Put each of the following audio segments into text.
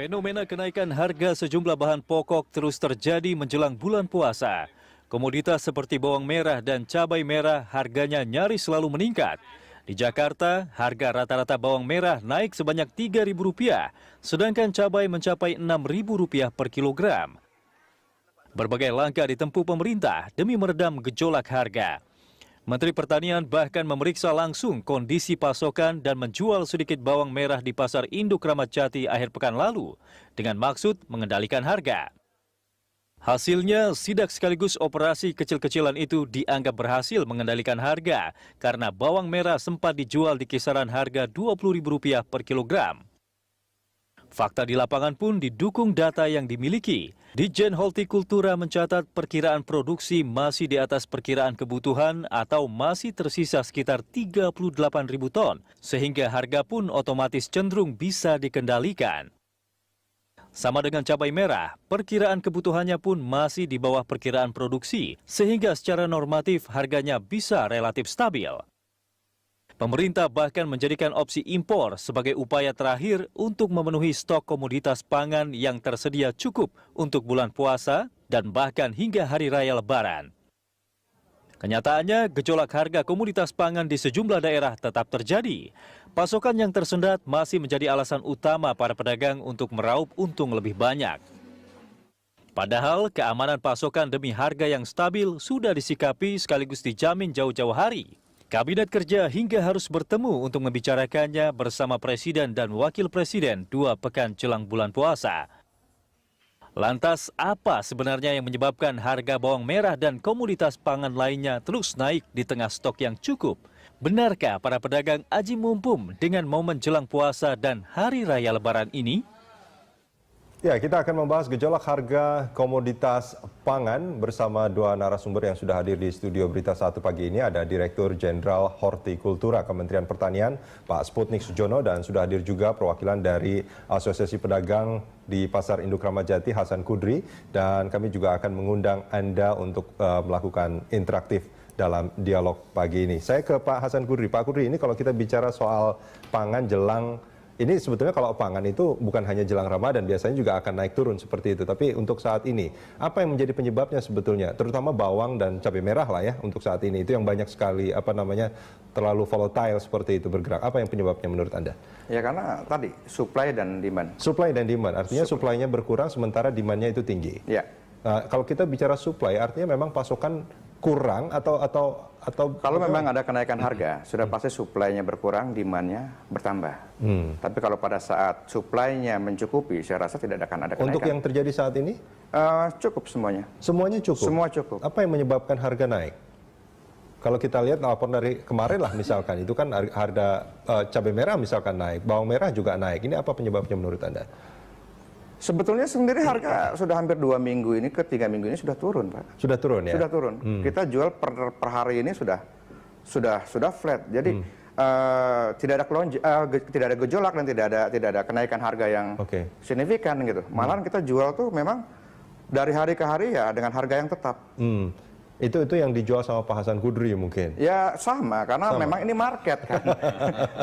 Fenomena kenaikan harga sejumlah bahan pokok terus terjadi menjelang bulan puasa. Komoditas seperti bawang merah dan cabai merah harganya nyaris selalu meningkat. Di Jakarta, harga rata-rata bawang merah naik sebanyak Rp3.000, sedangkan cabai mencapai Rp6.000 per kilogram. Berbagai langkah ditempuh pemerintah demi meredam gejolak harga. Menteri Pertanian bahkan memeriksa langsung kondisi pasokan dan menjual sedikit bawang merah di Pasar Induk Ramat Jati akhir pekan lalu dengan maksud mengendalikan harga. Hasilnya, sidak sekaligus operasi kecil-kecilan itu dianggap berhasil mengendalikan harga karena bawang merah sempat dijual di kisaran harga Rp20.000 per kilogram. Fakta di lapangan pun didukung data yang dimiliki. Ditjen Hortikultura mencatat perkiraan produksi masih di atas perkiraan kebutuhan atau masih tersisa sekitar 38.000 ton, sehingga harga pun otomatis cenderung bisa dikendalikan. Sama dengan cabai merah, perkiraan kebutuhannya pun masih di bawah perkiraan produksi, sehingga secara normatif harganya bisa relatif stabil. Pemerintah bahkan menjadikan opsi impor sebagai upaya terakhir untuk memenuhi stok komoditas pangan yang tersedia cukup untuk bulan puasa dan bahkan hingga hari raya Lebaran. Kenyataannya, gejolak harga komoditas pangan di sejumlah daerah tetap terjadi. Pasokan yang tersendat masih menjadi alasan utama para pedagang untuk meraup untung lebih banyak. Padahal keamanan pasokan demi harga yang stabil sudah disikapi sekaligus dijamin jauh-jauh hari. Kabinet Kerja hingga harus bertemu untuk membicarakannya bersama Presiden dan Wakil Presiden 2 pekan jelang bulan puasa. Lantas apa sebenarnya yang menyebabkan harga bawang merah dan komoditas pangan lainnya terus naik di tengah stok yang cukup? Benarkah para pedagang aji mumpung dengan momen jelang puasa dan hari raya Lebaran ini? Ya, kita akan membahas gejolak harga komoditas pangan bersama dua narasumber yang sudah hadir di studio Berita 1 pagi ini. Ada Direktur Jenderal Hortikultura Kementerian Pertanian, Pak Sputnik Sujono, dan sudah hadir juga perwakilan dari Asosiasi Pedagang di Pasar Induk Ramat Jati, Hasan Kudri. Dan kami juga akan mengundang Anda untuk melakukan interaktif dalam dialog pagi ini. Saya ke Pak Hasan Kudri. Pak Kudri, ini kalau kita bicara soal pangan jelang, ini sebetulnya kalau pangan itu bukan hanya jelang Ramadan, biasanya juga akan naik turun seperti itu. Tapi untuk saat ini, apa yang menjadi penyebabnya sebetulnya? Terutama bawang dan cabai merah lah ya untuk saat ini. Itu yang banyak sekali terlalu volatile seperti itu bergerak. Apa yang penyebabnya menurut Anda? Ya karena tadi supply dan demand. Supply dan demand, artinya supply-nya berkurang sementara demand-nya itu tinggi. Ya. Kalau kita bicara supply, artinya memang pasokan kurang atau kalau memang ada kenaikan harga, sudah pasti supply-nya berkurang, demand-nya bertambah. Tapi kalau pada saat supply-nya mencukupi, saya rasa tidak akan ada kenaikan. Untuk yang terjadi saat ini? Cukup semuanya. Semuanya cukup? Semua cukup. Apa yang menyebabkan harga naik? Kalau kita lihat laporan dari kemarin lah misalkan, itu kan harga cabai merah misalkan naik, bawang merah juga naik. Ini apa penyebabnya menurut Anda? Sebetulnya sendiri harga sudah hampir 2 minggu ini ke 3 minggu ini sudah turun, Pak. Sudah turun ya? Sudah turun. Kita jual per hari ini sudah flat. Jadi tidak ada gejolak dan tidak ada kenaikan harga yang signifikan gitu. Malahan kita jual tuh memang dari hari ke hari ya dengan harga yang tetap. Itu yang dijual sama Pak Hasan Kudri mungkin? Ya sama, karena memang ini market kan.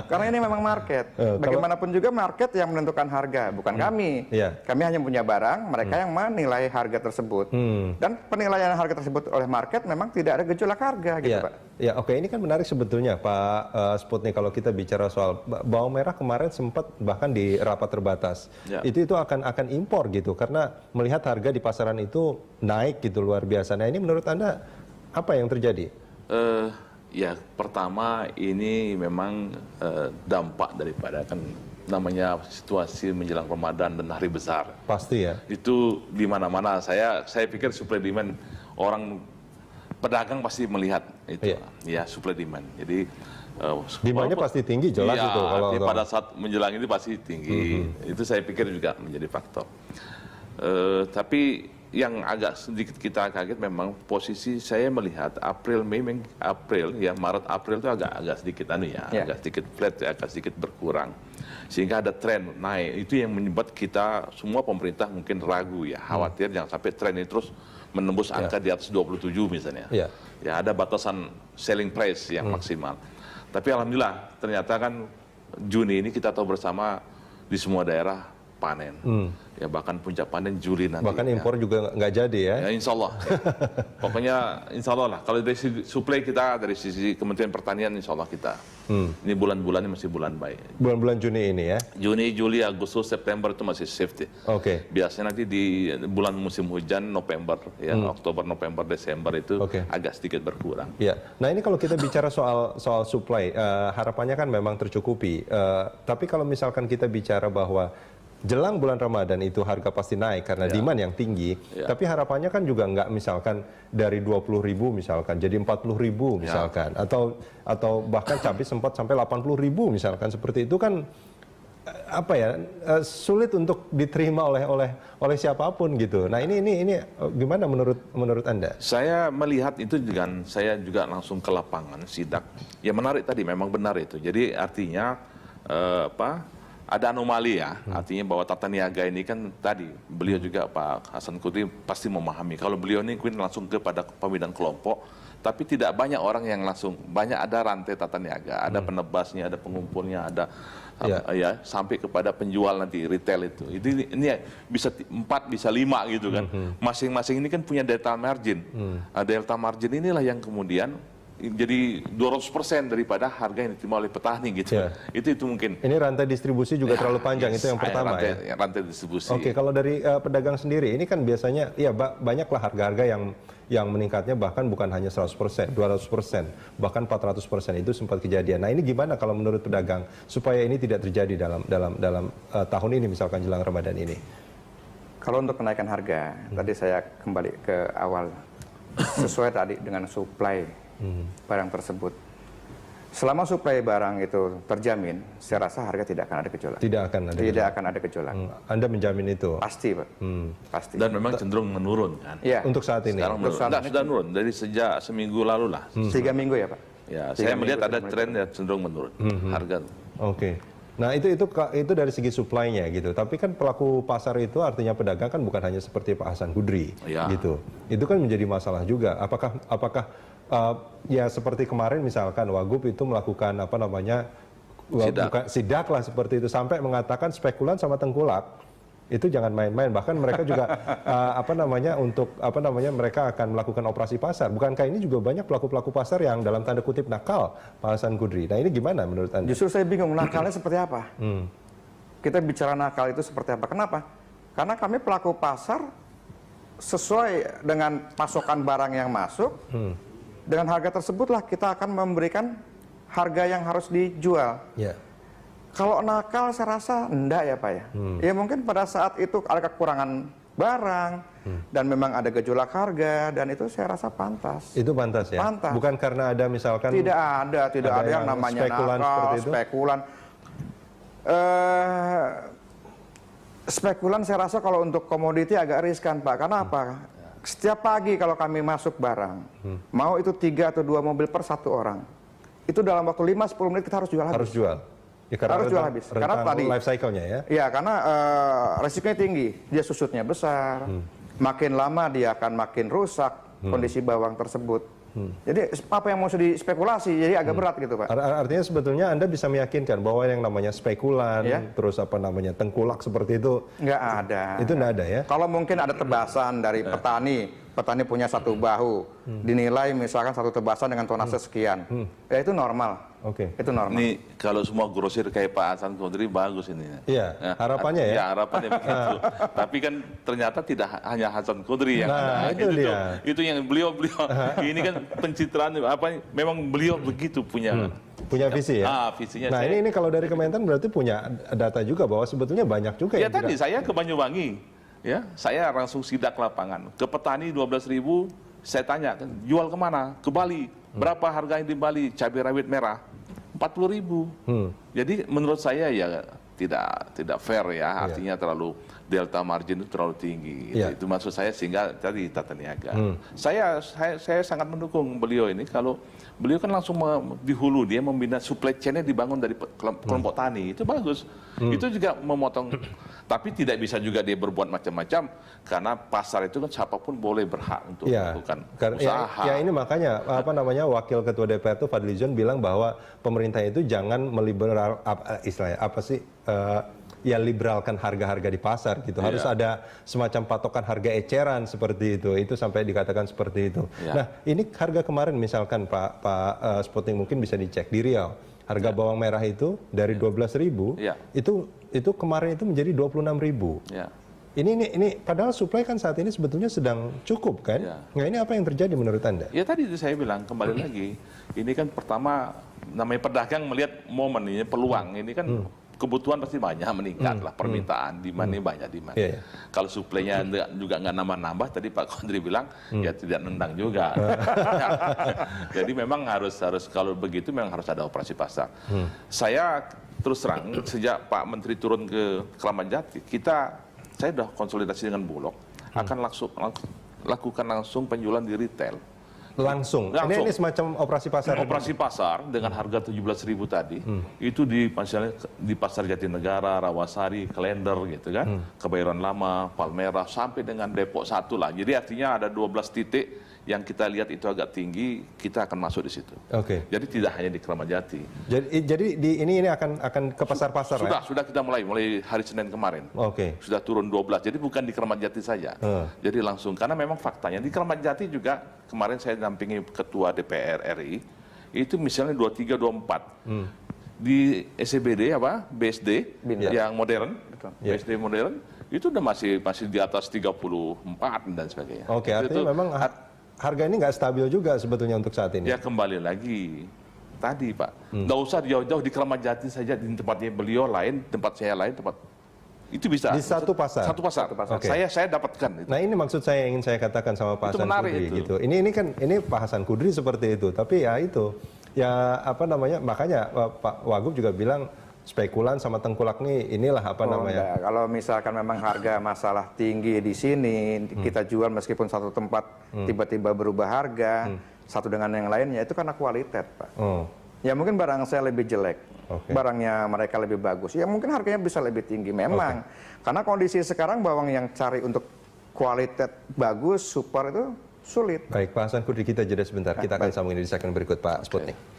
Karena ini memang market. Bagaimanapun juga market yang menentukan harga, bukan kami. Kami hanya punya barang, mereka yang menilai harga tersebut. Dan penilaian harga tersebut oleh market memang tidak ada gejolak harga gitu Pak. Ya oke, ini kan menarik sebetulnya Pak Sputnik, kalau kita bicara soal bawang merah kemarin sempat bahkan di rapat terbatas. Itu akan impor gitu, karena melihat harga di pasaran itu naik gitu luar biasa. Nah ini menurut Anda apa yang terjadi? Ya pertama ini memang dampak daripada kan namanya situasi menjelang Ramadan dan hari besar. Pasti ya. Itu di mana-mana. Saya pikir supply demand, orang pedagang pasti melihat itu. Ya supply demand. Jadi demandnya pasti tinggi jelas itu. Kalau pada saat menjelang ini pasti tinggi. Itu saya pikir juga menjadi faktor. Tapi yang agak sedikit kita kaget memang posisi saya melihat Maret April itu agak sedikit agak sedikit flat, agak sedikit berkurang, sehingga ada tren naik. Itu yang menyebabkan kita semua pemerintah mungkin ragu ya, khawatir jangan sampai tren ini terus menembus angka di atas 27 misalnya. Ya ada batasan selling price yang maksimal. Tapi alhamdulillah ternyata kan Juni ini kita tahu bersama di semua daerah panen. Ya bahkan puncak panen Juli nanti. Bahkan impor juga nggak jadi ya? Ya insya Allah. Pokoknya insya Allah lah. Kalau dari sisi suplai kita, dari sisi Kementerian Pertanian insya Allah kita. Ini bulan-bulannya masih bulan baik. Bulan-bulan Juni ini ya? Juni, Juli, Agustus, September itu masih safety. Oke. Biasanya nanti di bulan musim hujan November, ya Oktober, November, Desember itu agak sedikit berkurang. Ya. Nah ini kalau kita bicara soal supply, harapannya kan memang tercukupi. Tapi kalau misalkan kita bicara bahwa jelang bulan Ramadan itu harga pasti naik karena demand yang tinggi, tapi harapannya kan juga nggak misalkan dari 20.000 misalkan jadi 40.000 misalkan, atau bahkan cabai sempat sampai 80.000 misalkan, seperti itu kan apa ya, sulit untuk diterima oleh siapapun gitu. Nah ini gimana menurut Anda? Saya melihat itu dengan saya juga langsung ke lapangan sidak. Ya menarik tadi, memang benar itu. Jadi artinya ada anomali ya, artinya bahwa tata niaga ini kan tadi beliau juga Pak Hasan Kudri pasti memahami. Kalau beliau ini langsung kepada pembinaan kelompok, tapi tidak banyak orang yang langsung, banyak ada rantai tata niaga, ada penebasnya, ada pengumpulnya, ada ya sampai kepada penjual nanti retail itu. Ini bisa 4 bisa 5 gitu kan. Masing-masing ini kan punya delta margin. Delta margin inilah yang kemudian jadi 200% daripada harga yang diterima oleh petani gitu. Itu mungkin. Ini rantai distribusi juga terlalu panjang, itu yang pertama rantai distribusi. Oke, kalau dari pedagang sendiri ini kan biasanya ya banyaklah harga-harga yang meningkatnya bahkan bukan hanya 100%, 200%, bahkan 400% itu sempat kejadian. Nah, ini gimana kalau menurut pedagang supaya ini tidak terjadi dalam tahun ini misalkan jelang Ramadan ini? Kalau untuk kenaikan harga, tadi saya kembali ke awal sesuai tadi dengan supply barang tersebut. Selama suplai barang itu terjamin, saya rasa harga tidak akan ada gejolak. Tidak akan ada gejolak. Anda menjamin itu? Pasti, Pak. Pasti. Dan memang cenderung menurun kan? Ya. Untuk saat ini? Sekarang sudah menurun dari sejak seminggu lalu lah. 3 minggu ya, Pak? Ya, saya melihat ada tren yang cenderung menurun harga. Oke. Nah itu dari segi supply-nya gitu. Tapi kan pelaku pasar itu artinya pedagang kan bukan hanya seperti Pak Hasan Kudri gitu. Itu kan menjadi masalah juga. Apakah ya seperti kemarin misalkan Wagub itu melakukan sidak lah seperti itu sampai mengatakan spekulan sama tengkulak itu jangan main-main, bahkan mereka juga mereka akan melakukan operasi pasar. Bukankah ini juga banyak pelaku-pelaku pasar yang dalam tanda kutip nakal, Pak Hasan Kudri? Nah ini gimana menurut Anda? Justru saya bingung nakalnya seperti apa. Kita bicara nakal itu seperti apa? Kenapa? Karena kami pelaku pasar sesuai dengan pasokan barang yang masuk. Dengan harga tersebutlah kita akan memberikan harga yang harus dijual. Kalau nakal saya rasa enggak ya Pak ya. Ya mungkin pada saat itu ada kekurangan barang dan memang ada gejolak harga dan itu saya rasa pantas. Itu pantas ya? Pantas. Bukan karena ada misalkan... Tidak ada yang namanya spekulan nakal, spekulan. Spekulan saya rasa kalau untuk komoditi agak riskan Pak. Karena apa? Setiap pagi kalau kami masuk barang, mau itu 3 atau 2 mobil per 1 orang, itu dalam waktu 5-10 menit kita harus jual habis. Harus jual? Ya, harus jual habis. Karena tadi life cycle-nya ya? Iya, karena resikonya tinggi. Dia susutnya besar, makin lama dia akan makin rusak kondisi bawang tersebut. Jadi apa yang mau dispekulasi, jadi agak berat gitu Pak. Artinya sebetulnya Anda bisa meyakinkan bahwa yang namanya spekulan, terus tengkulak seperti itu nggak ada. Itu nggak ada ya? Kalau mungkin ada tebasan dari petani punya 1 bahu, dinilai misalkan 1 tebasan dengan tonase sekian, ya itu normal. Itu normal. Ini kalau semua grosir kayak Pak Hasan Kudri bagus ini. Iya, harapannya ya? Ya harapannya begitu. Tapi kan ternyata tidak hanya Hasan Kudri yang ada. Itu yang beliau ini kan pencitraan memang beliau begitu punya visi ya? Visinya. Nah ini kalau dari Kementan berarti punya data juga bahwa sebetulnya banyak juga ya tadi saya ke Banyuwangi, ya saya langsung sidak lapangan. Ke petani 12.000, saya tanya, jual kemana? Ke Bali. Berapa harganya di Bali? Cabai rawit merah 40.000. Jadi menurut saya ya tidak fair ya, artinya terlalu delta margin itu terlalu tinggi. Itu maksud saya, sehingga tadi tata niaga. Saya sangat mendukung beliau ini kalau beliau kan langsung di hulu dia membina supply chain-nya dibangun dari kelompok tani, itu bagus. Itu juga memotong, tapi tidak bisa juga dia berbuat macam-macam karena pasar itu kan siapapun boleh berhak untuk melakukan usaha. Ya ini makanya Wakil Ketua DPR itu Fadlizon bilang bahwa pemerintah itu jangan meliberal istilahnya ya liberalkan harga-harga di pasar gitu. Harus ada semacam patokan harga eceran seperti itu sampai dikatakan seperti itu. Nah, ini harga kemarin misalkan Pak Sputnik mungkin bisa dicek di Riau. Harga bawang merah itu dari 12.000 itu kemarin itu menjadi 26.000. Ini padahal suplai kan saat ini sebetulnya sedang cukup kan? Nah, ini apa yang terjadi menurut Anda? Ya tadi itu saya bilang kembali lagi, ini kan pertama namanya pedagang melihat momen ini peluang, ini kan kebutuhan pasti banyak meningkat lah, permintaan demand-nya banyak demand. Kalau suplainya juga nggak nambah-nambah, tadi Pak Kondri bilang ya tidak nendang juga. Jadi memang harus kalau begitu memang harus ada operasi pasar. Saya terus terang sejak Pak Menteri turun ke Kramat Jati, saya sudah konsolidasi dengan Bulog, akan lakukan langsung penjualan di retail. Langsung. Ini semacam operasi pasar. Operasi pasar dengan harga 17.000 tadi, itu di Pasar Jatinegara, Rawasari, Klender gitu kan, Kebayoran Lama, Palmerah, sampai dengan Depok 1 lah. Jadi artinya ada 12 titik yang kita lihat itu agak tinggi, kita akan masuk di situ. Jadi tidak hanya di Kramat Jati. Jadi ini akan ke pasar-pasar Sudah kita mulai hari Senin kemarin. Sudah turun 12. Jadi bukan di Kramat Jati saja. Jadi langsung, karena memang faktanya di Kramat Jati juga kemarin saya dampingi Ketua DPR RI, itu misalnya 23, 24. Di SCBD BSD yang modern, BSD modern, itu udah masih di atas 34 dan sebagainya. Artinya memang harga ini nggak stabil juga sebetulnya untuk saat ini. Ya kembali lagi tadi Pak, nggak usah jauh-jauh di Kramat Jati saja, di tempatnya beliau lain, tempat saya lain, itu bisa di satu pasar. Saya dapatkan itu. Nah, ini maksud saya ingin saya katakan sama Pak Hasan Kudri gitu. Ini Pak Hasan Kudri seperti itu, tapi makanya Pak Wagub juga bilang spekulan sama tengkulak inilah namanya. Kalau misalkan memang harga masalah tinggi di sini, kita jual meskipun satu tempat tiba-tiba berubah harga, satu dengan yang lainnya, itu karena kualitas, Pak. Ya mungkin barang saya lebih jelek, barangnya mereka lebih bagus, ya mungkin harganya bisa lebih tinggi memang. Karena kondisi sekarang bawang yang cari untuk kualitas bagus, super itu sulit. Baik, Pak Hasan Kudri, kita jeda sebentar. Kita akan sambung ini di segmen berikut, Pak Sputnik.